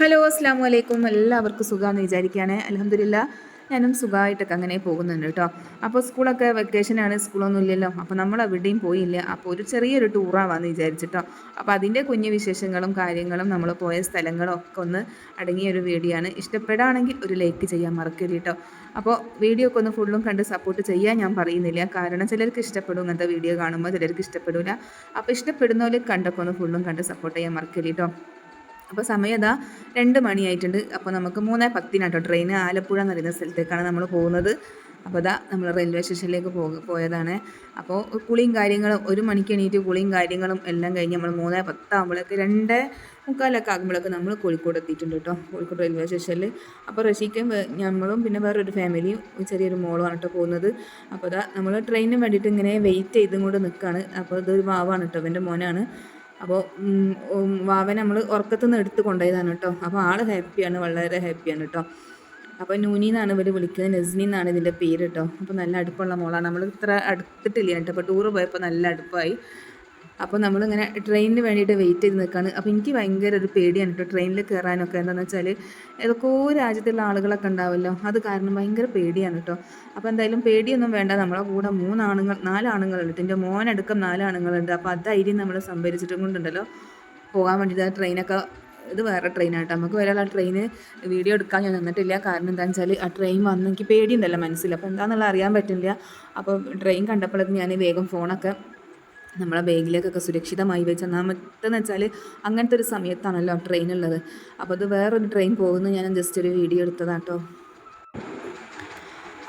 Hello അസ്സാം വലൈക്കും. എല്ലാവർക്കും സുഖമാണെന്ന് വിചാരിക്കുകയാണ്. അൽഹംദുലില്ലാ ഞാനും സുഖമായിട്ടൊക്കെ അങ്ങനെ പോകുന്നുണ്ട് കേട്ടോ. അപ്പോൾ സ്കൂളൊക്കെ വെക്കേഷനാണ്, സ്കൂളൊന്നും ഇല്ലല്ലോ. അപ്പോൾ നമ്മൾ എവിടെയും പോയില്ല. അപ്പോൾ ഒരു ചെറിയൊരു ടൂറാവാന്ന് വിചാരിച്ചിട്ടോ. അപ്പോൾ അതിൻ്റെ കുഞ്ഞു വിശേഷങ്ങളും കാര്യങ്ങളും നമ്മൾ പോയ സ്ഥലങ്ങളും ഒക്കെ ഒന്ന് അടങ്ങിയ ഒരു വീഡിയോ ആണ്. ഇഷ്ടപ്പെടുകയാണെങ്കിൽ ഒരു ലൈക്ക് ചെയ്യാൻ മറക്കരുത് കേട്ടോ. അപ്പോൾ വീഡിയോ ഒക്കെ ഒന്ന് ഫുള്ളും കണ്ട് സപ്പോർട്ട് ചെയ്യാൻ ഞാൻ പറയുന്നില്ല, കാരണം ചിലർക്ക് ഇഷ്ടപ്പെടും ഇങ്ങനത്തെ വീഡിയോ കാണുമ്പോൾ, ചിലർക്ക് ഇഷ്ടപ്പെടില്ല. അപ്പോൾ ഇഷ്ടപ്പെടുന്നവർ കണ്ടൊക്കെ ഒന്ന് ഫുള്ളും കണ്ട് സപ്പോർട്ട് ചെയ്യാൻ മറക്കരുത് കേട്ടോ. അപ്പോൾ സമയം ഇതാ 2 മണിയായിട്ടുണ്ട്. അപ്പോൾ നമുക്ക് 3:10 ട്രെയിൻ ആലപ്പുഴ എന്ന് പറയുന്ന സ്ഥലത്തേക്കാണ് നമ്മൾ പോകുന്നത്. അപ്പോൾ ഇതാ നമ്മൾ റെയിൽവേ സ്റ്റേഷനിലേക്ക് പോയതാണ്. അപ്പോൾ കുളിയും കാര്യങ്ങളും 1 മണിക്ക് എണീറ്റ് കുളിയും കാര്യങ്ങളും എല്ലാം കഴിഞ്ഞ് നമ്മൾ 3:10 ആകുമ്പോഴേക്ക് 2:45 ആകുമ്പോഴേക്ക് നമ്മൾ കോഴിക്കോട് എത്തിയിട്ടുണ്ട് കേട്ടോ, കോഴിക്കോട് റെയിൽവേ സ്റ്റേഷനിൽ. അപ്പോൾ റഷീക്കും നമ്മളും പിന്നെ വേറൊരു ഫാമിലിയും ചെറിയൊരു മോളുമാണ് കേട്ടോ പോകുന്നത്. അപ്പോൾ ഇതാ നമ്മൾ ട്രെയിനിന് വേണ്ടിയിട്ട് ഇങ്ങനെ വെയിറ്റ് ചെയ്തും കൊണ്ട് നിൽക്കുകയാണ്. അപ്പോൾ ഇതൊരു വാവാണ് കേട്ടോ, എൻ്റെ മോനാണ്. അപ്പോൾ വാവനെ നമ്മൾ ഉറക്കത്തു നിന്ന് എടുത്ത് കൊണ്ടുപോയതാണ് കേട്ടോ. അപ്പോൾ ആൾ ഹാപ്പിയാണ്, വളരെ ഹാപ്പിയാണ് കേട്ടോ. അപ്പോൾ നൂനി എന്നാണ് ഇവർ വിളിക്കുന്നത്, നസ്നി എന്നാണ് ഇതിൻ്റെ പേര് കേട്ടോ. അപ്പോൾ നല്ല അടുപ്പമുള്ള മോളാണ്, നമ്മൾ ഇത്ര അടുത്തിട്ടില്ല കേട്ടോ. അപ്പോൾ ടൂറ് പോയപ്പോൾ നല്ല അടുപ്പായി. അപ്പോൾ നമ്മളിങ്ങനെ ട്രെയിനിന് വേണ്ടിയിട്ട് വെയിറ്റ് ചെയ്ത് നിൽക്കുകയാണ്. അപ്പോൾ എനിക്ക് ഭയങ്കര ഒരു പേടിയാണ് കേട്ടോ ട്രെയിനിൽ കയറാനൊക്കെ. എന്താണെന്ന് വെച്ചാൽ ഏതൊക്കെയോ രാജ്യത്തുള്ള ആളുകളൊക്കെ ഉണ്ടാവുമല്ലോ, അത് കാരണം ഭയങ്കര പേടിയാണ് കേട്ടോ. അപ്പോൾ എന്തായാലും പേടിയൊന്നും വേണ്ട, നമ്മളെ കൂടെ 4 ആണുങ്ങളുണ്ട്. എൻ്റെ മോനടക്കം 4 ആണുങ്ങളുണ്ട്. അപ്പോൾ അത് ധൈര്യം നമ്മൾ സംഭരിച്ചിട്ടും കൊണ്ടുണ്ടല്ലോ പോകാൻ വേണ്ടിയിട്ട്. ആ ട്രെയിനൊക്കെ ഇത് വേറെ ട്രെയിനാട്ടോ. നമുക്ക് വരാനുള്ള ട്രെയിന് വീഡിയോ എടുക്കാൻ ഞാൻ നിന്നിട്ടില്ല, കാരണം എന്താണെന്ന് വെച്ചാൽ ആ ട്രെയിൻ വന്ന് എനിക്ക് പേടിയുണ്ടല്ലോ മനസ്സിൽ. അപ്പോൾ എന്താണെന്നുള്ള അറിയാൻ പറ്റില്ല. അപ്പോൾ ട്രെയിൻ കണ്ടപ്പോഴേക്കും ഞാൻ വേഗം ഫോണൊക്കെ നമ്മളെ ബാഗിലേക്കൊക്കെ സുരക്ഷിതമായി വെച്ച്. ഒന്നാമത്തെന്ന് വെച്ചാൽ അങ്ങനത്തെ ഒരു സമയത്താണല്ലോ ട്രെയിനുള്ളത്. അപ്പോൾ അത് വേറൊരു ട്രെയിൻ പോകുന്നത് ഞാൻ ജസ്റ്റ് ഒരു വീഡിയോ എടുത്തതാട്ടോ.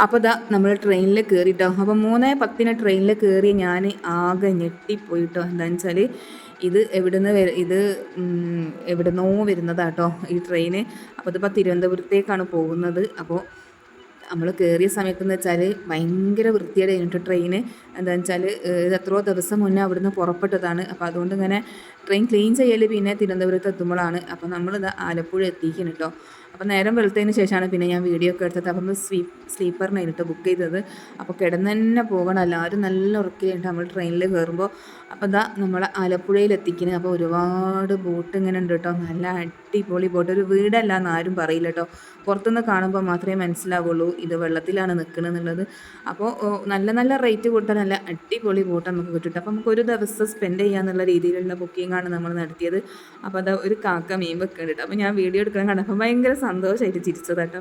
അപ്പോൾ ഇതാ നമ്മൾ ട്രെയിനിൽ കയറിയിട്ടോ. അപ്പോൾ 3:10 ട്രെയിനിൽ കയറി ഞാൻ ആകെ ഞെട്ടിപ്പോയിട്ടോ. എന്താണെന്ന് വെച്ചാൽ ഇത് എവിടുന്നോ വരുന്നതാട്ടോ ഈ ട്രെയിന്. അപ്പോൾ ഇതിപ്പോൾ തിരുവനന്തപുരത്തേക്കാണ് പോകുന്നത്. അപ്പോൾ നമ്മൾ കയറിയ സമയത്തെന്ന് വെച്ചാൽ ഭയങ്കര വൃത്തിയുടെ കഴിഞ്ഞിട്ട് ട്രെയിന്. എന്താണെന്ന് വെച്ചാൽ ഇത് എത്രയോ ദിവസം മുന്നേ അവിടുന്ന് പുറപ്പെട്ടതാണ്. അപ്പോൾ അതുകൊണ്ട് ഇങ്ങനെ ട്രെയിൻ ക്ലീൻ ചെയ്യൽ പിന്നെ തിരുവനന്തപുരത്ത് എത്തുമ്പോഴാണ്. അപ്പോൾ നമ്മളിത് ആലപ്പുഴ എത്തിക്കണം കേട്ടോ. അപ്പോൾ നേരം വെളുത്തതിന് ശേഷമാണ് പിന്നെ ഞാൻ വീഡിയോ ഒക്കെ എടുത്തത്. അപ്പം സ്ലീപ്പറിനായിരുന്നു കേട്ടോ ബുക്ക് ചെയ്തത്. അപ്പോൾ കിടന്ന് തന്നെ പോകണം, എല്ലാവരും നല്ല ഉറക്കിലുണ്ട് നമ്മൾ ട്രെയിനിൽ കയറുമ്പോൾ. അപ്പോൾ ഇതാ നമ്മൾ ആലപ്പുഴയിൽ എത്തിക്കുന്നത്. അപ്പോൾ ഒരുപാട് ബോട്ട് ഇങ്ങനെ ഉണ്ട് കേട്ടോ, നല്ല അടിപൊളി ബോട്ട്. ഒരു വീടല്ല എന്ന് ആരും പറയില്ല കേട്ടോ, പുറത്തുനിന്ന് കാണുമ്പോൾ മാത്രമേ മനസ്സിലാവുള്ളൂ ഇത് വെള്ളത്തിലാണ് നിൽക്കണമെന്നുള്ളത്. അപ്പോൾ നല്ല നല്ല റേറ്റ് കൊടുത്താൽ നല്ല അടിപൊളി ബോട്ട് നമുക്ക് കിട്ടും. അപ്പോൾ നമുക്ക് ഒരു ദിവസം സ്പെൻഡ് ചെയ്യാന്നുള്ള രീതിയിലുള്ള ബുക്കിംഗാണ് നമ്മൾ നടത്തിയത്. അപ്പോൾ അത് ഒരു കാക്ക മീൻ വെക്കുന്നുണ്ട്. അപ്പോൾ ഞാൻ വീഡിയോ എടുക്കാൻ കണ്ടപ്പോൾ ഭയങ്കര സന്തോഷമായിട്ട് ചിരിച്ചതാട്ടോ.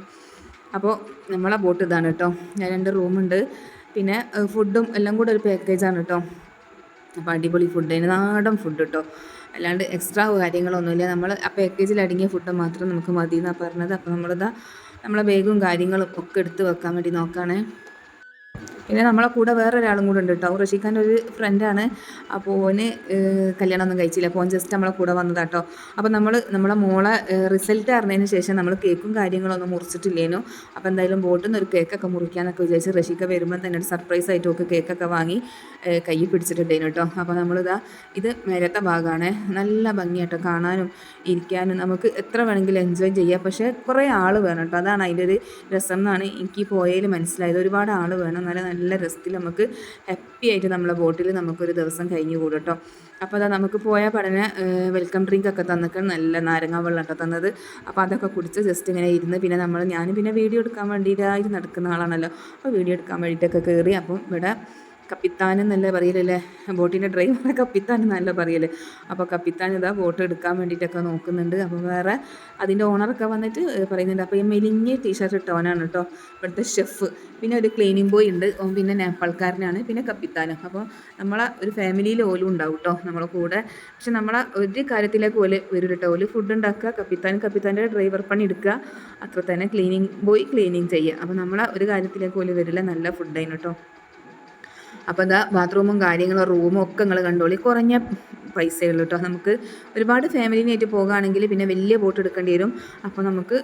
അപ്പോൾ നമ്മളെ ബോട്ട് ഇതാണ് കേട്ടോ. 2 റൂമുണ്ട്, പിന്നെ ഫുഡും എല്ലാം കൂടെ ഒരു പാക്കേജാണ് കേട്ടോ. അപ്പോൾ അടിപൊളി ഫുഡ്, അതിന് നാടൻ ഫുഡ് കേട്ടോ, അല്ലാണ്ട് എക്സ്ട്രാ കാര്യങ്ങളൊന്നുമില്ല. നമ്മൾ ആ പാക്കേജിൽ അടങ്ങിയ ഫുഡ് മാത്രം നമുക്ക് മതി എന്നാണ് പറഞ്ഞത്. അപ്പോൾ നമ്മളിതാ നമ്മളെ ബാഗും കാര്യങ്ങളും ഒക്കെ എടുത്ത് വെക്കാൻ വേണ്ടി നോക്കുകയാണേ. പിന്നെ നമ്മളെ കൂടെ വേറൊരാളും കൂടെ ഉണ്ട് കേട്ടോ, റഷീഖാൻ്റെ ഒരു ഫ്രണ്ടാണ്. അപ്പോൾ ഓന് കല്യാണമൊന്നും കഴിച്ചില്ല, അപ്പോൾ ഓൻ ജസ്റ്റ് നമ്മളെ കൂടെ വന്നതാട്ടോ. അപ്പോൾ നമ്മളെ മോളെ റിസൾട്ട് അറിഞ്ഞതിന് ശേഷം നമ്മൾ കേക്കും കാര്യങ്ങളൊന്നും മുറിച്ചിട്ടില്ലേനു. അപ്പോൾ എന്തായാലും ബോട്ടിൽ നിന്ന് ഒരു കേക്കൊക്കെ മുറിക്കാനൊക്കെ വിചാരിച്ച് റഷീഖ വരുമ്പോൾ തന്നെ ഒരു സർപ്രൈസ് ആയിട്ട് ഒക്കെ കേക്കൊക്കെ വാങ്ങി കൈ പിടിച്ചിട്ടുണ്ടേനു കേട്ടോ. അപ്പോൾ നമ്മളിതാ ഇത് മേലത്തെ ഭാഗമാണ്, നല്ല ഭംഗിയാട്ടോ കാണാനും ഇരിക്കാനും, നമുക്ക് എത്ര വേണമെങ്കിലും എൻജോയ് ചെയ്യാം. പക്ഷേ കുറേ ആൾ വേണം കേട്ടോ, അതാണ് അതിൻ്റെ ഒരു രസം എന്നാണ് എനിക്ക് പോയതിൽ മനസ്സിലായത്. ഒരുപാട് ആൾ വേണം, നല്ല രസത്തിൽ നമുക്ക് ഹാപ്പി ആയിട്ട് നമ്മളെ ബോട്ടിൽ നമുക്കൊരു ദിവസം കഴിഞ്ഞു കൂടും കേട്ടോ. അപ്പോൾ അതാ നമുക്ക് പോയ പഠന വെൽക്കം ഡ്രിങ്ക് ഒക്കെ തന്നിട്ട് നല്ല നാരങ്ങ വെള്ളമൊക്കെ തന്നത്. അപ്പോൾ അതൊക്കെ കുടിച്ച് ജസ്റ്റ് ഇങ്ങനെ ഇരുന്ന് പിന്നെ ഞാൻ പിന്നെ വീഡിയോ എടുക്കാൻ വേണ്ടിയിട്ടായിട്ട് നടക്കുന്ന ആളാണല്ലോ, അപ്പോൾ വീഡിയോ എടുക്കാൻ വേണ്ടിയിട്ടൊക്കെ കയറി. അപ്പം ഇവിടെ കപ്പിത്താൻ എന്നല്ലേ പറയലല്ലേ, ബോട്ടിൻ്റെ ഡ്രൈവറെ കപ്പിത്താൻ എന്നല്ല പറയല്. അപ്പോൾ കപ്പിത്താൻ ഇതാ ബോട്ട് എടുക്കാൻ വേണ്ടിയിട്ടൊക്കെ നോക്കുന്നുണ്ട്. അപ്പോൾ വേറെ അതിൻ്റെ ഓണറൊക്കെ വന്നിട്ട് പറയുന്നുണ്ട്. അപ്പോൾ ഈ മെലിഞ്ഞ് ടീഷർട്ട് ഇട്ടവനാണ് കേട്ടോ ഇവിടുത്തെ ഷെഫ്. പിന്നെ ഒരു ക്ലീനിങ് ബോയ് ഉണ്ട്, പിന്നെ നേപ്പാൾക്കാരനാണ്, പിന്നെ കപ്പിത്താനും. അപ്പോൾ നമ്മളെ ഒരു ഫാമിലിയിൽ ഓലും ഉണ്ടാവും കേട്ടോ നമ്മളെ കൂടെ. പക്ഷെ നമ്മളെ ഒരു കാര്യത്തിലേക്ക് ഓല് വരും കേട്ടോ. ഓല് ഫുഡ് ഉണ്ടാക്കുക, കപ്പിത്താൻ്റെ ഡ്രൈവർ പണി എടുക്കുക, അത്ര തന്നെ. ക്ലീനിങ് ബോയ് ക്ലീനിങ് ചെയ്യുക. അപ്പോൾ നമ്മളെ ഒരു കാര്യത്തിലേക്ക് ഓല് വരില്ല, നല്ല ഫുഡായിരുന്നു കേട്ടോ. അപ്പോൾ എന്താ ബാത്റൂമും കാര്യങ്ങളും റൂമും ഒക്കെ നിങ്ങൾ കണ്ടോളി, കുറഞ്ഞ പൈസയുള്ളൂ കേട്ടോ. നമുക്ക് ഒരുപാട് ഫാമിലിനായിട്ട് പോകുകയാണെങ്കിൽ പിന്നെ വലിയ ബോട്ട് എടുക്കേണ്ടി വരും. അപ്പോൾ നമുക്ക്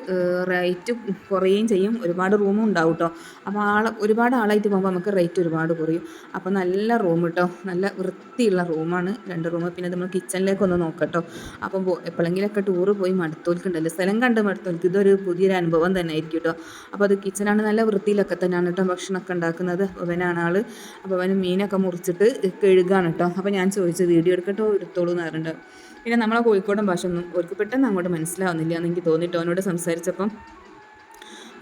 റേറ്റ് കുറയുകയും ചെയ്യും, ഒരുപാട് റൂമും ഉണ്ടാവും കേട്ടോ. അപ്പോൾ ഒരുപാട് ആളായിട്ട് പോകുമ്പോൾ നമുക്ക് റേറ്റ് ഒരുപാട് കുറയും. അപ്പോൾ നല്ല റൂം കേട്ടോ, നല്ല വൃത്തിയുള്ള റൂമാണ് 2 റൂം. പിന്നെ നമ്മൾ കിച്ചണിലേക്കൊന്ന് നോക്കട്ടോ. അപ്പം എപ്പോഴെങ്കിലൊക്കെ ടൂറ് പോയി മടുത്തോൽക്കുണ്ടല്ലോ, സ്ഥലം കണ്ട് മടുത്തോൽക്ക് ഇതൊരു പുതിയൊരു അനുഭവം തന്നെ ആയിരിക്കും കേട്ടോ. അപ്പോൾ അത് കിച്ചണാണ്, നല്ല വൃത്തിയിലൊക്കെ തന്നെയാണ് കേട്ടോ ഭക്ഷണമൊക്കെ ഉണ്ടാക്കുന്നത്. അവനാണ് ആൾ. അപ്പോൾ അവന് മീനൊക്കെ മുറിച്ചിട്ട് കഴുകാണ് കേട്ടോ. അപ്പോൾ ഞാൻ ചോദിച്ചു വീഡിയോ എടുക്കട്ടോ എടുത്തോളൂ എന്ന് പറഞ്ഞിട്ടുണ്ട്. പിന്നെ നമ്മളെ കോഴിക്കോടൻ ഭാഷ ഒന്നും അവർക്ക് പെട്ടെന്ന് അങ്ങോട്ട് മനസ്സിലാവുന്നില്ല എന്ന് എനിക്ക് തോന്നിയിട്ട് അവനോട് സംസാരിച്ചപ്പം.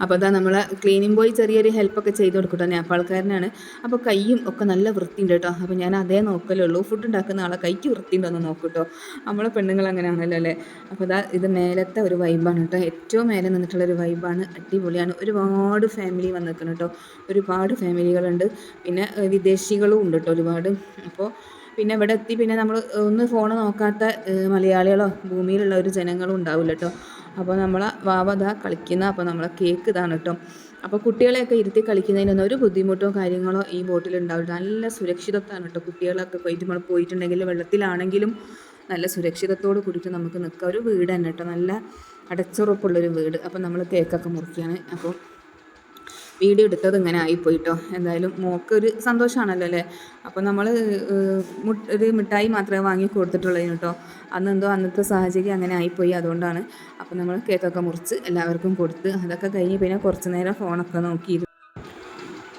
അപ്പോൾ അതാ നമ്മളെ ക്ലീനിങ് ബോയ് ചെറിയൊരു ഹെൽപ്പൊക്കെ ചെയ്ത് കൊടുക്കട്ടോ, നേപ്പാൾക്കാരനാണ്. അപ്പോൾ കയ്യും ഒക്കെ നല്ല വൃത്തിയുണ്ട് കേട്ടോ. അപ്പോൾ ഞാൻ അതേ നോക്കലുള്ളൂ, ഫുഡ് ഉണ്ടാക്കുന്ന ആളെ കൈക്ക് വൃത്തിയുണ്ടോ എന്ന് നോക്കൂട്ടോ. നമ്മളെ പെണ്ണുങ്ങൾ അങ്ങനെയാണല്ലോ അല്ലേ. അപ്പോൾ ഇതാ ഇത് മേലത്തെ ഒരു വൈബാണ് കേട്ടോ, ഏറ്റവും മേലെ നിന്നിട്ടുള്ളൊരു വൈബാണ്, അടിപൊളിയാണ്. ഒരുപാട് ഫാമിലി വന്നിരിക്കണം കേട്ടോ, ഒരുപാട് ഫാമിലികളുണ്ട്. പിന്നെ വിദേശികളും ഉണ്ട് കേട്ടോ ഒരുപാട്. അപ്പോൾ പിന്നെ ഇവിടെ എത്തി പിന്നെ നമ്മൾ ഒന്ന് ഫോൺ നോക്കാത്ത മലയാളികളോ ഭൂമിയിലുള്ള ഒരു ജനങ്ങളും ഉണ്ടാവില്ല കേട്ടോ. അപ്പോൾ നമ്മളെ വാവ ഇതാ കളിക്കുന്ന, അപ്പോൾ നമ്മളെ കേക്ക് ഇതാണ് കേട്ടോ. അപ്പോൾ കുട്ടികളെയൊക്കെ ഇരുത്തി കളിക്കുന്നതിനൊന്നും ഒരു ബുദ്ധിമുട്ടോ കാര്യങ്ങളോ ഈ ബോട്ടിൽ ഉണ്ടാവില്ല. നല്ല സുരക്ഷിതത്വമാണ് കേട്ടോ. കുട്ടികളൊക്കെ പോയിട്ട് നമ്മൾ പോയിട്ടുണ്ടെങ്കിൽ വെള്ളത്തിലാണെങ്കിലും നല്ല സുരക്ഷിതത്തോട് കൂടിയിട്ട് നമുക്ക് നിൽക്കാം. ഒരു വീട് തന്നെ കേട്ടോ, നല്ല അടച്ചുറപ്പുള്ളൊരു വീട്. അപ്പോൾ നമ്മൾ കേക്കൊക്കെ മുറിക്കുകയാണ്. അപ്പോൾ വീഡിയോ എടുത്തത് ഇങ്ങനെ ആയിപ്പോയിട്ടോ. എന്തായാലും മോക്കൊരു സന്തോഷമാണല്ലോ അല്ലേ. അപ്പോൾ നമ്മൾ ഒരു മിഠായി മാത്രമേ വാങ്ങി കൊടുത്തിട്ടുള്ളൂ കേട്ടോ. അന്നെന്തോ അന്നത്തെ സാഹചര്യം അങ്ങനെ ആയിപ്പോയി, അതുകൊണ്ടാണ്. അപ്പോൾ നമ്മൾ കേക്കൊക്കെ മുറിച്ച് എല്ലാവർക്കും കൊടുത്ത് അതൊക്കെ കഴിഞ്ഞ് പിന്നെ കുറച്ച് നേരം ഫോണൊക്കെ നോക്കിയിരുന്നു.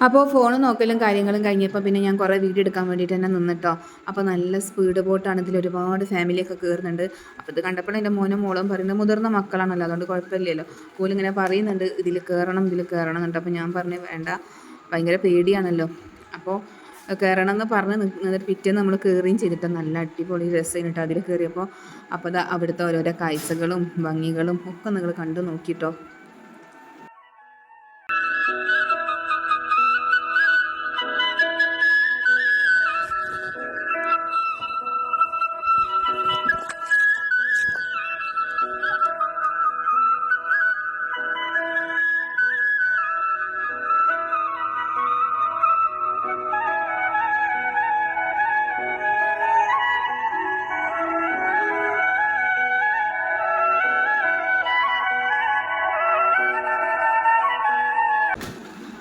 അപ്പോൾ ഫോൺ നോക്കലും കാര്യങ്ങളും കഴിഞ്ഞപ്പോൾ പിന്നെ ഞാൻ കുറേ വീഡിയോ എടുക്കാൻ വേണ്ടിയിട്ട് തന്നെ നിന്നിട്ടോ. അപ്പോൾ നല്ല സ്പീഡ് ബോട്ടാണ്, ഇതിൽ ഒരുപാട് ഫാമിലിയൊക്കെ കയറുന്നുണ്ട്. അപ്പോൾ ഇത് കണ്ടപ്പോൾ എൻ്റെ മോനും മോളും പറയുന്നത് മുതിർന്ന മക്കളാണല്ലോ, അതുകൊണ്ട് കുഴപ്പമില്ലല്ലോ. പോലിങ്ങനെ പറയുന്നുണ്ട് ഇതിൽ കയറണം എന്നുണ്ട്. അപ്പോൾ ഞാൻ പറഞ്ഞു വേണ്ട, ഭയങ്കര പേടിയാണല്ലോ. അപ്പോൾ കയറണം എന്ന് പറഞ്ഞ് നിന്നിട്ട് പിറ്റേന്ന് നമ്മൾ കയറുകയും ചെയ്തിട്ട് നല്ല അടിപൊളി രസമായിട്ട് അതിൽ കയറിയപ്പോൾ. അപ്പോൾ അത് അവിടുത്തെ ഓരോരോ കാഴ്ചകളും ഭംഗികളും ഒക്കെ നിങ്ങൾ കണ്ടു നോക്കിയിട്ടോ.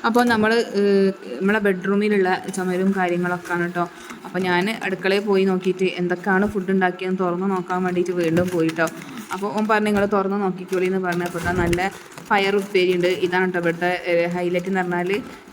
അപ്പോൾ നമ്മളെ ബെഡ്റൂമിലുള്ള ചുമരും കാര്യങ്ങളൊക്കെയാണ് കേട്ടോ. അപ്പോൾ ഞാൻ അടുക്കളയിൽ പോയി നോക്കിയിട്ട് എന്തൊക്കെയാണ് ഫുഡ് ഉണ്ടാക്കിയെന്ന് തുറന്ന് നോക്കാൻ വേണ്ടിയിട്ട് വീണ്ടും പോയിട്ടോ. അപ്പോൾ ഓൻ പറഞ്ഞു നിങ്ങൾ തുറന്ന് നോക്കിക്കോളി എന്ന് പറഞ്ഞപ്പോൾ നല്ല പയർ ഉപ്പേരി ഉണ്ട്. ഇതാണ് കേട്ടോ ഇവിടുത്തെ ഹൈലൈറ്റ് എന്ന് പറഞ്ഞാൽ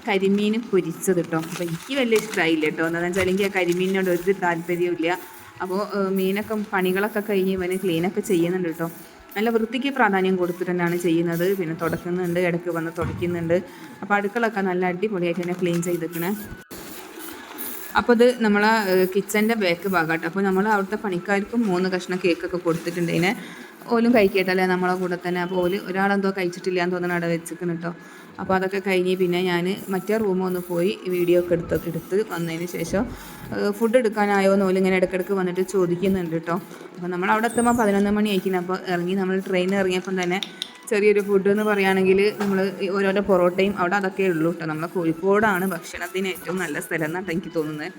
കരിമീൻ പൊരിച്ചത് കേട്ടോ. അപ്പോൾ എനിക്ക് വലിയ ഇഷ്ടമായില്ല കേട്ടോ. എന്താണെന്ന് വെച്ചാൽ എനിക്ക് ആ കരിമീനിനോട് ഒരു താല്പര്യമില്ല. അപ്പോൾ മീനൊക്കെ പണികളൊക്കെ കഴിഞ്ഞ് ഇവന് ക്ലീനൊക്കെ ചെയ്യുന്നുണ്ട് കേട്ടോ. നല്ല വൃത്തിക്ക് പ്രാധാന്യം കൊടുത്തിട്ട് തന്നെയാണ് ചെയ്യുന്നത്. പിന്നെ തുടക്കുന്നുണ്ട്, ഇടയ്ക്ക് വന്ന് തുടയ്ക്കുന്നുണ്ട്. അപ്പോൾ അടുക്കളൊക്കെ നല്ല അടിപൊളിയായിട്ട് തന്നെ ക്ലീൻ ചെയ്തിരിക്കണേ. അപ്പോൾ ഇത് നമ്മളെ കിച്ചൻ്റെ ബാക്ക് ഭാഗമാട്ടോ. അപ്പോൾ നമ്മൾ അവിടുത്തെ പണിക്കാർക്കും 3 കഷ്ണം കേക്കൊക്കെ കൊടുത്തിട്ടുണ്ട്. ഇതിനെ ഓലും കഴിക്കട്ടല്ലേ നമ്മളെ കൂടെ തന്നെ. അപ്പോൾ ഓല് ഒരാളെന്തോ കഴിച്ചിട്ടില്ല എന്ന് തോന്നുന്നു അവിടെ വെച്ചിരിക്കണം കേട്ടോ. അപ്പോൾ അതൊക്കെ കഴിഞ്ഞ് പിന്നെ ഞാൻ മറ്റേ റൂമൊന്ന് പോയി വീഡിയോ ഒക്കെ എടുത്ത് വന്നതിന് ശേഷം ഫുഡ് എടുക്കാനായോ എന്ന് ഓല് ഇങ്ങനെ ഇടയ്ക്കിടയ്ക്ക് വന്നിട്ട് ചോദിക്കുന്നുണ്ട് കേട്ടോ. അപ്പോൾ നമ്മൾ അവിടെ എത്തുമ്പോൾ 11 മണി ആയിരിക്കണം. അപ്പോൾ നമ്മൾ ട്രെയിനിൽ ഇറങ്ങിയപ്പം തന്നെ ചെറിയൊരു ഫുഡ് എന്ന് പറയുകയാണെങ്കിൽ നമ്മൾ ഓരോരോ പൊറോട്ടയും അവിടെ അതൊക്കെ ഉള്ളൂ കേട്ടോ. നമ്മളെ കോഴിക്കോടാണ് ഭക്ഷണത്തിന് ഏറ്റവും നല്ല സ്ഥലം എന്നാണ് എനിക്ക് തോന്നുന്നത്.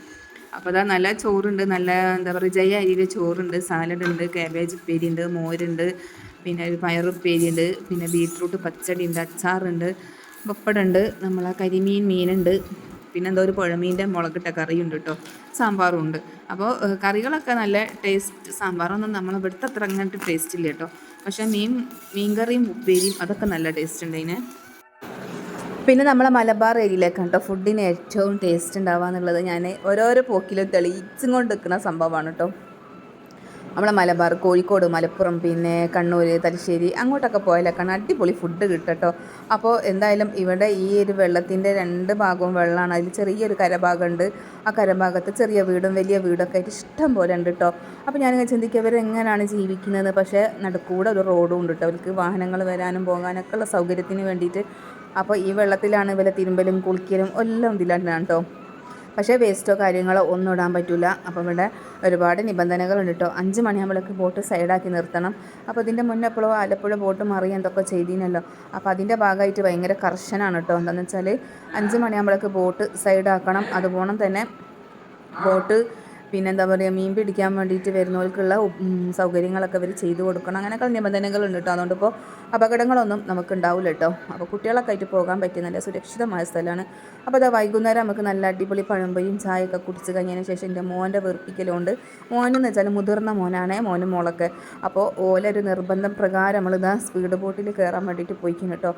അപ്പോൾ അതാ നല്ല ചോറുണ്ട്, നല്ല എന്താ പറയുക ജയ അരിയുടെ ചോറുണ്ട്, സാലഡ് ഉണ്ട്, കാബേജ് ഉപ്പേരി ഉണ്ട്, മോരുണ്ട്, പിന്നെ ഒരു പയറുപ്പേരി ഉണ്ട്, പിന്നെ ബീട്രൂട്ട് പച്ചടി ഉണ്ട്, അച്ചാറുണ്ട്, പപ്പടമുണ്ട്, നമ്മളെ മീനുണ്ട്, പിന്നെ എന്തോ ഒരു പുഴമീൻ്റെ മുളകിട്ട കറിയുണ്ട് കേട്ടോ, സാമ്പാറും ഉണ്ട്. അപ്പോൾ കറികളൊക്കെ നല്ല ടേസ്റ്റ്. സാമ്പാറൊന്നും നമ്മളിവിടുത്തെ അത്ര അങ്ങനത്തെ ടേസ്റ്റ് ഇല്ല കേട്ടോ. പക്ഷേ മീൻകറിയും ഉപ്പേരിയും അതൊക്കെ നല്ല ടേസ്റ്റ് ഉണ്ട് അതിന്. പിന്നെ നമ്മളെ മലബാർ ഏരിയയിലേക്കാണ് കേട്ടോ ഫുഡിന് ഏറ്റവും ടേസ്റ്റ് ഉണ്ടാവുക എന്നുള്ളത് ഞാൻ ഓരോരോ പോക്കിലും തെളിയിച്ചും കൊണ്ട് നിൽക്കുന്ന സംഭവമാണ് കേട്ടോ. നമ്മളെ മലബാർ, കോഴിക്കോട്, മലപ്പുറം, പിന്നെ കണ്ണൂർ, തലശ്ശേരി അങ്ങോട്ടൊക്കെ പോയാലൊക്കെയാണ് അടിപൊളി ഫുഡ് കിട്ടും കേട്ടോ. അപ്പോൾ എന്തായാലും ഇവിടെ ഈ ഒരു വെള്ളത്തിൻ്റെ 2 ഭാഗവും വെള്ളമാണ്. അതിൽ ചെറിയൊരു കരഭാഗമുണ്ട്. ആ കരഭാഗത്ത് ചെറിയ വീടും വലിയ വീടൊക്കെ ആയിട്ട് ഇഷ്ടം പോലെ ഉണ്ട് കേട്ടോ. അപ്പോൾ ഞാനിങ്ങനെ ചിന്തിക്കുക ഇവരെങ്ങനെയാണ് ജീവിക്കുന്നത്. പക്ഷേ നടുക്കൂടെ ഒരു റോഡും ഉണ്ട് കേട്ടോ, അവർക്ക് വാഹനങ്ങൾ വരാനും പോകാനൊക്കെ ഉള്ള സൗകര്യത്തിന് വേണ്ടിയിട്ട്. അപ്പോൾ ഈ വെള്ളത്തിലാണ് ഇവരെ തിരുമ്പലും കുളിക്കലും എല്ലാം ഇതിലാണ് കേട്ടോ. പക്ഷേ വേസ്റ്റോ കാര്യങ്ങളോ ഒന്നും ഇടാൻ പറ്റില്ല. അപ്പോൾ ഇവിടെ ഒരുപാട് നിബന്ധനകളുണ്ട് കേട്ടോ. 5 മണിയാകുമ്പോഴേക്ക് ബോട്ട് സൈഡാക്കി നിർത്തണം. അപ്പോൾ ഇതിൻ്റെ മുന്നേ എപ്പോഴോ ആലപ്പുഴ ബോട്ട് മറിയാൻ എന്തൊക്കെ ചെയ്തിനല്ലോ. അപ്പോൾ അതിൻ്റെ ഭാഗമായിട്ട് ഭയങ്കര കർശനമാണ് കേട്ടോ. എന്താണെന്ന് വെച്ചാൽ 5 മണിയാകുമ്പോഴേക്ക് ബോട്ട് സൈഡാക്കണം. അതുപോലെ തന്നെ ബോട്ട് പിന്നെ എന്താ പറയുക മീൻ പിടിക്കാൻ വേണ്ടിയിട്ട് വരുന്നവർക്കുള്ള സൗകര്യങ്ങളൊക്കെ അവർ ചെയ്തു കൊടുക്കണം. അങ്ങനെയൊക്കെ നിബന്ധനകളുണ്ട് കേട്ടോ. അതുകൊണ്ട് ഇപ്പോൾ അപകടങ്ങളൊന്നും നമുക്ക് ഉണ്ടാവില്ല കേട്ടോ. അപ്പോൾ കുട്ടികളൊക്കെ ആയിട്ട് പോകാൻ പറ്റിയ നല്ല സുരക്ഷിതമായ സ്ഥലമാണ്. അപ്പോൾ അത് വൈകുന്നേരം നമുക്ക് നല്ല അടിപൊളി പഴംപൊരിയും ചായയൊക്കെ കുടിച്ച് കഴിഞ്ഞതിന് ശേഷം എൻ്റെ മോൻ്റെ വെറുപ്പിക്കലുണ്ട്. മോനെന്ന് വെച്ചാൽ മുതിർന്ന മോനാണേ, മോനും മോളൊക്കെ. അപ്പോൾ ഓലൊരു നിർബന്ധം പ്രകാരം നമ്മളിതാ സ്പീഡ് ബോട്ടിൽ കയറാൻ വേണ്ടിയിട്ട് പോയിക്കുന്നു കേട്ടോ.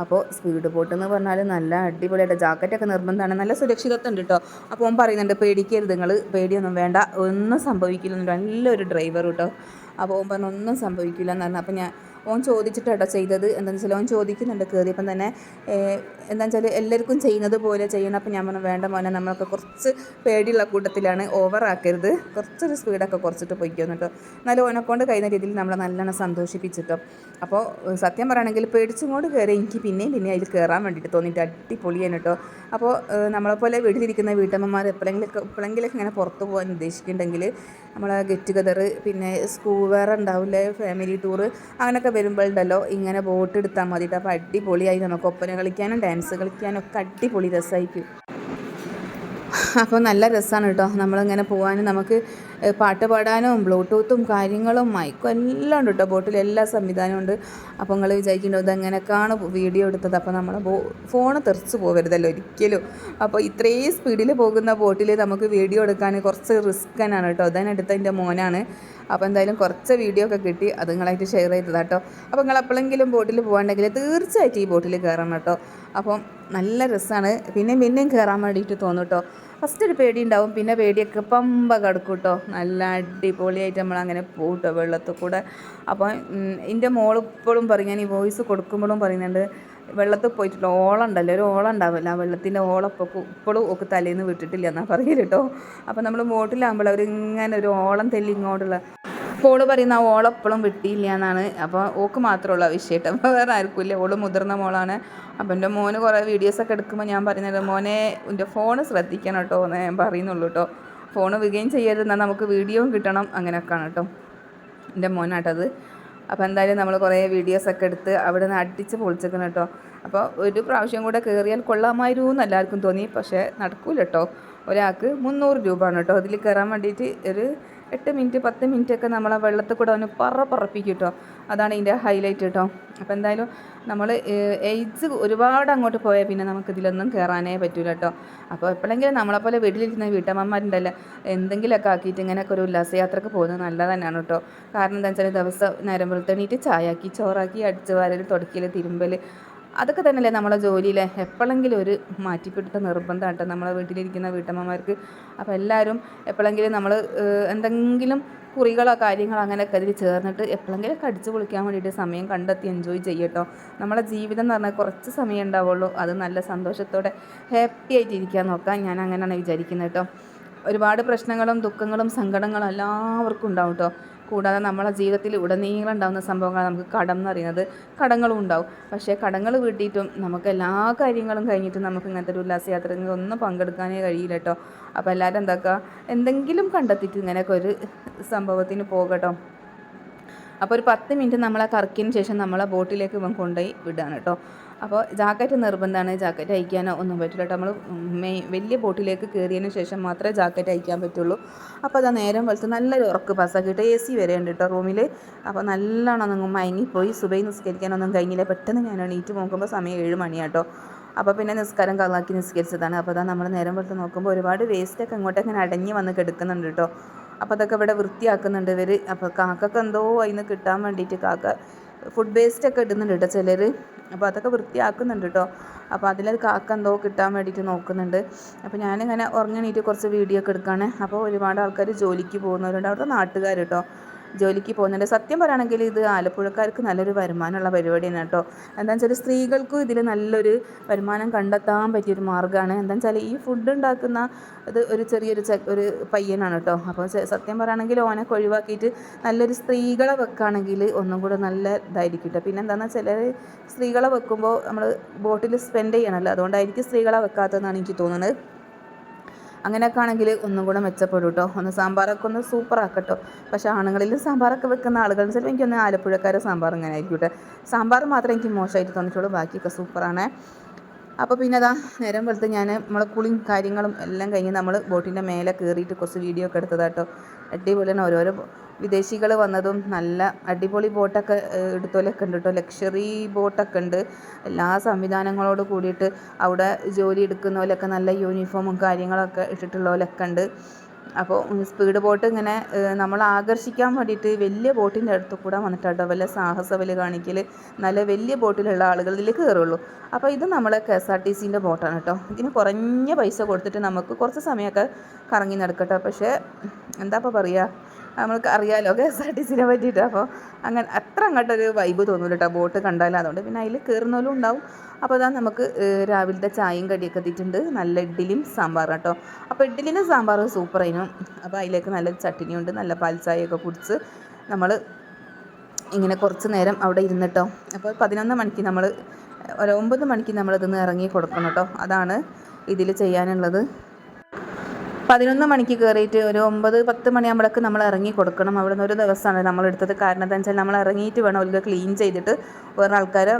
അപ്പോൾ സ്പീഡ് ബോട്ട് എന്ന് പറഞ്ഞാൽ നല്ല അടിപൊളിയായിട്ട് ജാക്കറ്റൊക്കെ നിർബന്ധമാണ്, നല്ല സുരക്ഷിതത്വം ഉണ്ട് കേട്ടോ. അപ്പോൾ ഓൻ പറയുന്നുണ്ട് പേടിക്കരുത്, നിങ്ങൾ പേടിയൊന്നും വേണ്ട ഒന്നും സംഭവിക്കില്ല, നല്ലൊരു ഡ്രൈവർ കേട്ടോ. അപ്പോൾ ഓൻ പറഞ്ഞു ഒന്നും സംഭവിക്കില്ല എന്ന് പറഞ്ഞു. അപ്പോൾ ഓൻ ചോദിച്ചിട്ട് കേട്ടോ ചെയ്തത്. എന്താണെന്ന് വെച്ചാൽ ഓൻ ചോദിക്കുന്നുണ്ട് കയറിയപ്പം തന്നെ, എന്താണെന്ന് വെച്ചാൽ എല്ലാവർക്കും ചെയ്യുന്നത് പോലെ ചെയ്യണം. അപ്പോൾ ഞാൻ പറഞ്ഞു വേണ്ട മോനെ, നമ്മളൊക്കെ കുറച്ച് പേടിയുള്ള കൂട്ടത്തിലാണ്, ഓവറാക്കരുത്, കുറച്ചൊരു സ്പീഡൊക്കെ കുറച്ചിട്ട് പോയിക്കോന്ന് കേട്ടോ. എന്നാലും ഓനെക്കൊണ്ട് കഴിയുന്ന രീതിയിൽ നമ്മളെ നല്ലോണം സന്തോഷിപ്പിച്ചിട്ടോ. അപ്പോൾ സത്യം പറയുകയാണെങ്കിൽ പേടിച്ചും കൊണ്ട് കയറി എനിക്ക് പിന്നെയും അതിൽ കയറാൻ വേണ്ടിയിട്ട് തോന്നിയിട്ട് അടിപൊളിയാണ് കേട്ടോ. അപ്പോൾ നമ്മളെപ്പോലെ വീട്ടിലിരിക്കുന്ന വീട്ടമ്മമാർ എപ്പോഴെങ്കിലൊക്കെ ഇങ്ങനെ പുറത്ത് പോകാൻ ഉദ്ദേശിക്കുന്നുണ്ടെങ്കിൽ നമ്മളെ ഗെറ്റ് ടുഗദർ, പിന്നെ സ്കൂൾ വേറെ ഉണ്ടാവില്ലേ, ഫാമിലി ടൂറ്, അങ്ങനെയൊക്കെ വരുമ്പോഴുണ്ടല്ലോ ഇങ്ങനെ ബോട്ട് എടുത്താൽ മതിയിട്ട്. അപ്പോൾ അടിപൊളിയായി നമുക്ക് ഒപ്പന കളിക്കാനും ഡാൻസ് കളിക്കാനും ഒക്കെ അടിപൊളി രസമായിരിക്കും. അപ്പോൾ നല്ല രസമാണ് കേട്ടോ നമ്മളിങ്ങനെ പോകാനും. നമുക്ക് പാട്ട് പാടാനും ബ്ലൂടൂത്തും കാര്യങ്ങളും മൈക്കും എല്ലാം ഉണ്ട് കേട്ടോ ബോട്ടിൽ, എല്ലാ സംവിധാനവും ഉണ്ട്. അപ്പോൾ നിങ്ങൾ വിചാരിക്കുന്നുണ്ടോ ഇതെങ്ങനെയൊക്കെയാണ് വീഡിയോ എടുത്തത്? അപ്പോൾ നമ്മൾ ഫോണ് തെറിച്ച് പോകരുതല്ലോ ഒരിക്കലും. അപ്പോൾ ഇത്രയും സ്പീഡിൽ പോകുന്ന ബോട്ടിൽ നമുക്ക് വീഡിയോ എടുക്കാൻ കുറച്ച് റിസ്ക് തന്നെയാണ് കേട്ടോ. അതിനെടുത്ത എൻ്റെ മോനാണ്. അപ്പോൾ എന്തായാലും കുറച്ച് വീഡിയോ ഒക്കെ കിട്ടി, അത് നിങ്ങളായിട്ട് ഷെയർ ചെയ്തതാണ് കേട്ടോ. അപ്പോൾ നിങ്ങൾ എപ്പോഴെങ്കിലും ബോട്ടിൽ പോകാണ്ടെങ്കിൽ തീർച്ചയായിട്ടും ഈ ബോട്ടിൽ കയറണം കേട്ടോ. അപ്പം നല്ല രസമാണ്, പിന്നെയും കയറാൻ വേണ്ടിയിട്ട് തോന്നും കേട്ടോ. ഫസ്റ്റ് ഒരു പേടി ഉണ്ടാവും, പിന്നെ പേടിയൊക്കെ പമ്പ കിടക്കും കേട്ടോ. നല്ല അടിപൊളിയായിട്ട് നമ്മളങ്ങനെ പോകും കേട്ടോ വെള്ളത്തിൽ കൂടെ. അപ്പോൾ എൻ്റെ മോളിപ്പോഴും പറയും, ഞാൻ ഈ വോയിസ് കൊടുക്കുമ്പോഴും പറയുന്നുണ്ട്, വെള്ളത്തിൽ പോയിട്ടുള്ള ഓളം ഉണ്ടല്ലോ, ഒരു ഓളം ഉണ്ടാവില്ല, ആ വെള്ളത്തിൻ്റെ ഓളം ഇപ്പോഴും ഒക്കെ തലേന്ന് വിട്ടിട്ടില്ല എന്നാണ് പറയല് കേട്ടോ. അപ്പോൾ നമ്മൾ ബോട്ടിലാകുമ്പോൾ അവരിങ്ങനെ ഒരു ഓളം തെല്ലി ഇങ്ങോട്ടുള്ള ഓള് പറയുന്ന ആ ഓളം എപ്പോഴും വിട്ടിയില്ല എന്നാണ്. അപ്പോൾ ഓക്ക് മാത്രമുള്ള വിഷയം, അപ്പോൾ വേറെ ആർക്കുമില്ല. ഓള് മുതിർന്ന മോളാണ്. അപ്പോൾ എൻ്റെ മോന് കുറേ വീഡിയോസൊക്കെ എടുക്കുമ്പോൾ ഞാൻ പറയുന്നത്, മോനെ എൻ്റെ ഫോണ് ശ്രദ്ധിക്കണം കേട്ടോ എന്ന് ഞാൻ പറയുന്നുള്ളൂ കേട്ടോ. ഫോണ് വികയും ചെയ്യരുതെന്നാൽ നമുക്ക് വീഡിയോയും കിട്ടണം, അങ്ങനെയൊക്കെയാണ് കേട്ടോ എൻ്റെ മോനാട്ടത്. അപ്പോൾ എന്തായാലും നമ്മൾ കുറേ വീഡിയോസൊക്കെ എടുത്ത് അവിടെ നിന്ന് അടിച്ച് പൊളിച്ചേക്കണം കേട്ടോ. അപ്പോൾ ഒരു പ്രാവശ്യം കൂടെ കയറിയാൽ കൊള്ളാമായിരുന്നു എല്ലാവർക്കും തോന്നി, പക്ഷേ നടക്കൂല കേട്ടോ. ഒരാൾക്ക് 300 രൂപയാണ് കേട്ടോ അതിൽ കയറാൻ വേണ്ടിയിട്ട്. ഒരു 8 മിനിറ്റ് 10 മിനിറ്റൊക്കെ നമ്മളെ വെള്ളത്തിൽ കൂടെ അവന് പറപ്പിക്കും കേട്ടോ. അതാണ് ഇതിൻ്റെ ഹൈലൈറ്റ് കേട്ടോ. അപ്പോൾ എന്തായാലും നമ്മൾ ഏജ് ഒരുപാട് അങ്ങോട്ട് പോയാൽ പിന്നെ നമുക്കിതിലൊന്നും കയറാനേ പറ്റില്ല കേട്ടോ. അപ്പോൾ എപ്പോഴെങ്കിലും നമ്മളെപ്പോലെ വീട്ടിലിരിക്കുന്ന വീട്ടമ്മമാരുണ്ടല്ലോ, എന്തെങ്കിലുമൊക്കെ ആക്കിയിട്ട് ഇങ്ങനെയൊക്കെ ഒരു ഉല്ലാസയാത്രക്ക് പോകുന്നത് നല്ലത് തന്നെയാണ് കേട്ടോ. കാരണം എന്താ വെച്ചാൽ ദിവസം നേരം വെളുത്തെണീറ്റ് ചായയാക്കി ചോറാക്കി അടിച്ച് വാരൽ തുടക്കൽ തിരുമ്പൽ അതൊക്കെ തന്നെയല്ലേ നമ്മളെ ജോലിയിലെ. എപ്പോഴെങ്കിലും ഒരു മാറ്റിപ്പിടുത്ത നിർബന്ധമാണ് കേട്ടോ നമ്മളെ വീട്ടിലിരിക്കുന്ന വീട്ടമ്മമാർക്ക്. അപ്പോൾ എല്ലാവരും എപ്പോഴെങ്കിലും നമ്മൾ എന്തെങ്കിലും കുറികളോ കാര്യങ്ങളോ അങ്ങനെയൊക്കെ അതിൽ ചേർന്നിട്ട് എപ്പോഴെങ്കിലും അടിച്ച് പൊളിക്കാൻ വേണ്ടിയിട്ട് സമയം കണ്ടെത്തി എൻജോയ് ചെയ്യട്ടോ. നമ്മളെ ജീവിതം എന്ന് പറഞ്ഞാൽ കുറച്ച് സമയം ഉണ്ടാവുള്ളൂ, അത് നല്ല സന്തോഷത്തോടെ ഹാപ്പി ആയിട്ടിരിക്കാൻ നോക്കാം. ഞാൻ അങ്ങനെയാണ് വിചാരിക്കുന്നത് കേട്ടോ. ഒരുപാട് പ്രശ്നങ്ങളും ദുഃഖങ്ങളും സങ്കടങ്ങളും എല്ലാവർക്കും ഉണ്ടാവും കേട്ടോ. കൂടാതെ നമ്മളെ ജീവിതത്തിൽ ഉടനീളം ഉണ്ടാകുന്ന സംഭവങ്ങൾ നമുക്ക് കടം എന്ന് പറയുന്നത്, കടങ്ങളും ഉണ്ടാവും. പക്ഷേ കടങ്ങൾ വീട്ടിയിട്ടും നമുക്ക് എല്ലാ കാര്യങ്ങളും കഴിഞ്ഞിട്ടും നമുക്ക് ഇങ്ങനത്തെ ഒരു ഉല്ലാസയാത്രയിൽ ഒന്നും പങ്കെടുക്കാനേ കഴിയില്ല കേട്ടോ. അപ്പോൾ എല്ലാവരും എന്താക്കുക, എന്തെങ്കിലും കണ്ടെത്തിയിട്ട് ഇങ്ങനെയൊക്കെ ഒരു സംഭവത്തിന് പോകട്ടോ. അപ്പോൾ ഒരു 10 മിനിറ്റ് നമ്മളെ കറക്കിയതിന് ശേഷം നമ്മളെ ബോട്ടിലേക്ക് ഇവൻ കൊണ്ടുപോയി വിടുകയാണ് കേട്ടോ. അപ്പോൾ ജാക്കറ്റ് നിർബന്ധമാണ്, ജാക്കറ്റ് അയക്കാനോ ഒന്നും പറ്റില്ല കേട്ടോ. നമ്മൾ വലിയ ബോട്ടിലേക്ക് കയറിയതിന് ശേഷം മാത്രമേ ജാക്കറ്റ് അയക്കാൻ പറ്റുള്ളൂ. അപ്പോൾ അതാ നേരം വെളുത്ത് നല്ലൊരു ഉറക്ക് പാസ്സാക്കിയിട്ട് AC വരെ ഉണ്ട് കേട്ടോ റൂമിൽ. അപ്പോൾ നല്ലോണം നിങ്ങൾ മയങ്ങിപ്പോയി. സുബൈ നിസ്കരിക്കാനൊന്നും കഴിഞ്ഞില്ല. പെട്ടെന്ന് ഞാൻ എണീറ്റ് നോക്കുമ്പോൾ സമയം 7 മണിയാട്ടോ. അപ്പോൾ പിന്നെ നിസ്കാരം കളാക്കി നിസ്കരിച്ചതാണ്. അപ്പോൾ അതാ നമ്മൾ നേരം വെളുത്ത് നോക്കുമ്പോൾ ഒരുപാട് വേസ്റ്റൊക്കെ അങ്ങോട്ടൊക്കെ അടങ്ങി വന്ന് കിടക്കുന്നുണ്ട് കേട്ടോ. അപ്പോൾ അതൊക്കെ ഇവിടെ വൃത്തിയാക്കുന്നുണ്ട് ഇവർ. അപ്പോൾ കാക്കൊക്കെ എന്തോ അതിൽ നിന്ന് കിട്ടാൻ വേണ്ടിയിട്ട് കാക്ക ഫുഡ് വേസ്റ്റൊക്കെ ഇടുന്നുണ്ട് കേട്ടോ ചിലർ. അപ്പോൾ അതൊക്കെ വൃത്തിയാക്കുന്നുണ്ട് കേട്ടോ. അപ്പോൾ അതിലൊരു കാക്ക എന്തോ കിട്ടാൻ വേണ്ടിയിട്ട് നോക്കുന്നുണ്ട്. അപ്പോൾ ഞാനിങ്ങനെ ഉറങ്ങണീറ്റ് കുറച്ച് വീഡിയോ ഒക്കെ എടുക്കുകയാണ്. അപ്പോൾ ഒരുപാട് ആൾക്കാർ ജോലിക്ക് പോകുന്നവരുണ്ട്, അവിടുത്തെ നാട്ടുകാർ കേട്ടോ ജോലിക്ക് പോകുന്നുണ്ട്. സത്യം പറയുകയാണെങ്കിൽ ഇത് ആലപ്പുഴക്കാർക്ക് നല്ലൊരു വരുമാനമുള്ള പരിപാടിയാണ് കേട്ടോ. എന്താണെന്ന് വെച്ചാൽ സ്ത്രീകൾക്കും ഇതിൽ നല്ലൊരു വരുമാനം കണ്ടെത്താൻ പറ്റിയൊരു മാർഗ്ഗമാണ്. എന്താണെന്ന് വെച്ചാൽ ഈ ഫുഡ് ഉണ്ടാക്കുന്ന ഇത് ഒരു ചെറിയൊരു ഒരു പയ്യനാണ് കേട്ടോ. അപ്പോൾ സത്യം പറയുകയാണെങ്കിൽ ഓനൊക്കെ ഒഴിവാക്കിയിട്ട് നല്ലൊരു സ്ത്രീകളെ വെക്കുകയാണെങ്കിൽ ഒന്നും കൂടെ നല്ല ഇതായിരിക്കും കേട്ടോ. പിന്നെ എന്താണെന്ന് വെച്ചാൽ സ്ത്രീകളെ വെക്കുമ്പോൾ നമ്മൾ ബോട്ടിൽ സ്പെൻഡ് ചെയ്യണമല്ലോ, അതുകൊണ്ടായിരിക്കും സ്ത്രീകളെ വെക്കാത്തതെന്നാണ് എനിക്ക് തോന്നുന്നത്. അങ്ങനെയൊക്കെ ആണെങ്കിൽ ഒന്നും കൂടെ മെച്ചപ്പെടും കേട്ടോ. ഒന്ന് സാമ്പാറൊക്കെ ഒന്ന് സൂപ്പറാക്കട്ടോ. പക്ഷേ ആണുങ്ങളിൽ സാമ്പാറൊക്കെ വെക്കുന്ന ആളുകൾ ചിലപ്പോൾ എനിക്കൊന്ന് ആലപ്പുഴക്കാരെ സാമ്പാർ ഇങ്ങനെ ആയിരിക്കും കേട്ടോ. സാമ്പാർ മാത്രമേ എനിക്ക് മോശമായിട്ട് തോന്നിച്ചുള്ളൂ, ബാക്കിയൊക്കെ സൂപ്പറാണ്. അപ്പോൾ പിന്നെ അതാ നേരം വെളുത്ത് ഞാൻ നമ്മളെ കുളിയും കാര്യങ്ങളും എല്ലാം കഴിഞ്ഞ് നമ്മൾ ബോട്ടിൻ്റെ മേലെ കയറിയിട്ട് കുറച്ച് വീഡിയോ ഒക്കെ എടുത്തതാട്ടോ. അടിപൊളിയാണ്. ഓരോരോ വിദേശികൾ വന്നതും നല്ല അടിപൊളി ബോട്ടൊക്കെ എടുത്തോലൊക്കെ ഉണ്ട് കേട്ടോ. ലക്ഷറി ബോട്ടൊക്കെ ഉണ്ട്, എല്ലാ സംവിധാനങ്ങളോട് കൂടിയിട്ട്. അവിടെ ജോലി എടുക്കുന്നവരൊക്കെ നല്ല യൂണിഫോമും കാര്യങ്ങളൊക്കെ ഇട്ടിട്ടുള്ളവരൊക്കെ ഉണ്ട്. അപ്പോൾ സ്പീഡ് ബോട്ട് ഇങ്ങനെ നമ്മൾ ആകർഷിക്കാൻ വേണ്ടിയിട്ട് വലിയ ബോട്ടിൻ്റെ അടുത്ത് കൂടെ വന്നിട്ടാട്ടോ വല്ല സാഹസവല് കാണിക്കൽ. നല്ല വലിയ ബോട്ടിലുള്ള ആളുകൾ ഇതിൽ കയറുള്ളൂ. അപ്പോൾ ഇത് നമ്മളെ KSRTCൻ്റെ ബോട്ടാണ് കേട്ടോ. ഇതിന് കുറഞ്ഞ പൈസ കൊടുത്തിട്ട് നമുക്ക് കുറച്ച് സമയമൊക്കെ കറങ്ങി നടക്കട്ടോ. പക്ഷേ എന്താ ഇപ്പോൾ പറയുക, നമ്മൾക്ക് അറിയാമല്ലോ KSRTCനെ പറ്റിയിട്ട്. അപ്പോൾ അങ്ങനെ അത്ര അങ്ങോട്ടൊരു വൈബ് തോന്നില്ല കേട്ടോ ബോട്ട് കണ്ടാലും. അതുകൊണ്ട് പിന്നെ അതിൽ കയറുന്നവരും ഉണ്ടാവും. അപ്പോൾ അതാ നമുക്ക് രാവിലത്തെ ചായയും കടിയൊക്കെ എത്തിയിട്ടുണ്ട്. നല്ല ഇഡ്ഡലിയും സാമ്പാറും കേട്ടോ. അപ്പോൾ ഇഡ്ഡലിനും സാമ്പാറും സൂപ്പറായിരുന്നു. അപ്പോൾ അതിലേക്ക് നല്ല ചട്ടിനിയുണ്ട്. നല്ല പാൽ ചായയൊക്കെ കുടിച്ച് നമ്മൾ ഇങ്ങനെ കുറച്ച് നേരം അവിടെ ഇരുന്നിട്ടോ. അപ്പോൾ 11 മണിക്ക് നമ്മൾ ഒരു 9 മണിക്ക് നമ്മളിതിന്ന് ഇറങ്ങി കൊടുക്കണം കേട്ടോ. അതാണ് ഇതിൽ ചെയ്യാനുള്ളത്. 11 മണിക്ക് കയറിയിട്ട് ഒരു 9-10 മണിയാകുമ്പോഴേക്ക് നമ്മൾ ഇറങ്ങി കൊടുക്കണം. അവിടെ നിന്ന് ഒരു ദിവസമാണ് നമ്മളെടുത്തത്. കാരണം എന്താണെന്ന് വെച്ചാൽ നമ്മൾ ഇറങ്ങിയിട്ട് വേണം അവർക്ക് ക്ലീൻ ചെയ്തിട്ട് വേറെ ആൾക്കാരെ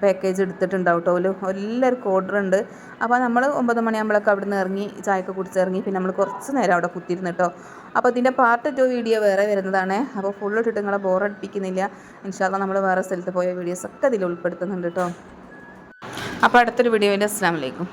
പാക്കേജ് എടുത്തിട്ടുണ്ടാവും കേട്ടോ. എല്ലാവർക്കും ഓർഡർ ഉണ്ട്. അപ്പോൾ നമ്മൾ 9 മണിയാകുമ്പോഴേക്ക് അവിടെ നിന്ന് ഇറങ്ങി ചായയൊക്കെ കുടിച്ചിറങ്ങി. പിന്നെ നമ്മൾ കുറച്ച് നേരം അവിടെ കുത്തിയിരുന്നു കേട്ടോ. അപ്പോൾ ഇതിൻ്റെ പാർട്ട് 2 വീഡിയോ വേറെ വരുന്നതാണ്. അപ്പോൾ ഫുള്ള് ഇട്ടിട്ട് നിങ്ങളെ ബോറടിപ്പിക്കുന്നില്ല. ഇൻഷാ അല്ലാഹ് നമ്മൾ വേറെ സ്ഥലത്ത് പോയ വീഡിയോസൊക്കെ അതിൽ ഉൾപ്പെടുത്തുന്നുണ്ട് കേട്ടോ. അപ്പോൾ അടുത്തൊരു വീഡിയോയിൽ അസ്സലാമു അലൈക്കും.